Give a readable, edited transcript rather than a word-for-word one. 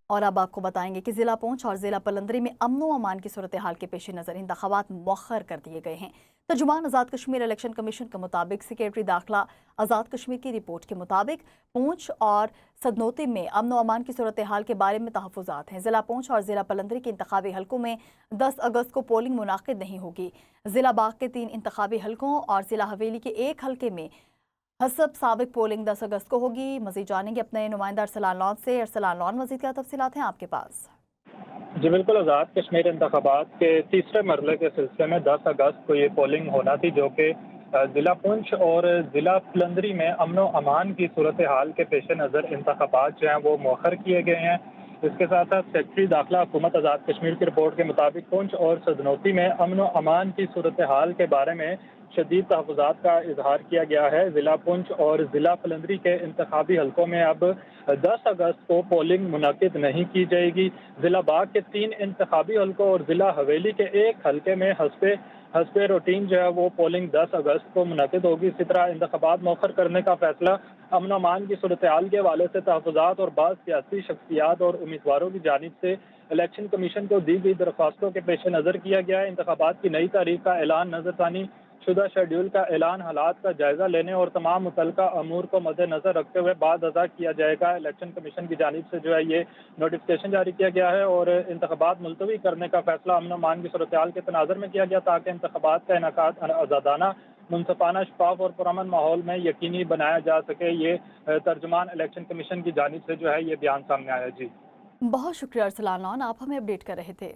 اور اب آپ کو بتائیں گے کہ ضلع پونچھ اور ضلع پلندری میں امن و امان کی صورتحال کے پیش نظر انتخابات مؤخر کر دیے گئے ہیں۔ ترجمان آزاد کشمیر الیکشن کمیشن کے مطابق سیکریٹری داخلہ آزاد کشمیر کی رپورٹ کے مطابق پونچھ اور سدنوتی میں امن و امان کی صورتحال کے بارے میں تحفظات ہیں۔ ضلع پونچھ اور ضلع پلندری کے انتخابی حلقوں میں 10 اگست کو پولنگ منعقد نہیں ہوگی۔ ضلع باغ کے 3 انتخابی حلقوں اور ضلع حویلی کے 1 حلقے میں حسب سابق پولنگ 10 اگست کو ہوگی۔ مزید جانیں گے اپنے نمائندہ ارسلان لون سے۔ ارسلان لون، مزید کیا تفصیلات ہیں آپ کے پاس؟ جی بالکل، آزاد کشمیر انتخابات کے تیسرے مرحلے کے سلسلے میں 10 اگست کو یہ پولنگ ہونا تھی، جو کہ ضلع پونچھ اور ضلع پلندری میں امن و امان کی صورتحال کے پیش نظر انتخابات جو ہیں وہ مؤخر کیے گئے ہیں۔ اس کے ساتھ ساتھ سیکرٹری داخلہ حکومت آزاد کشمیر کی رپورٹ کے مطابق پونچھ اور سدنوتی میں امن و امان کی صورتحال کے بارے میں شدید تحفظات کا اظہار کیا گیا ہے۔ ضلع پونچھ اور ضلع پلندری کے انتخابی حلقوں میں اب 10 اگست کو پولنگ منعقد نہیں کی جائے گی۔ ضلع باغ کے 3 انتخابی حلقوں اور ضلع حویلی کے 1 حلقے میں حسب روٹین جو ہے وہ پولنگ 10 اگست کو منعقد ہوگی۔ اسی طرح انتخابات مؤخر کرنے کا فیصلہ امن و امان کی صورتحال کے حوالے سے تحفظات اور بعض سیاسی شخصیات اور امیدواروں کی جانب سے الیکشن کمیشن کو دی گئی درخواستوں کے پیش نظر کیا گیا ہے۔ انتخابات کی نئی تاریخ کا اعلان، نظر ثانی شدہ شیڈول کا اعلان، حالات کا جائزہ لینے اور تمام متعلقہ امور کو مد نظر رکھتے ہوئے بعد ازاں کیا جائے گا۔ الیکشن کمیشن کی جانب سے جو ہے یہ نوٹیفکیشن جاری کیا گیا ہے اور انتخابات ملتوی کرنے کا فیصلہ امن و امان کی صورتحال کے تناظر میں کیا گیا، تاکہ انتخابات کا انعقاد آزادانہ، منصفانہ، شفاف اور پرامن ماحول میں یقینی بنایا جا سکے۔ یہ ترجمان الیکشن کمیشن کی جانب سے جو ہے یہ بیان سامنے آیا۔ جی بہت شکریہ ارسلان لون، آپ ہمیں اپڈیٹ کر رہے تھے۔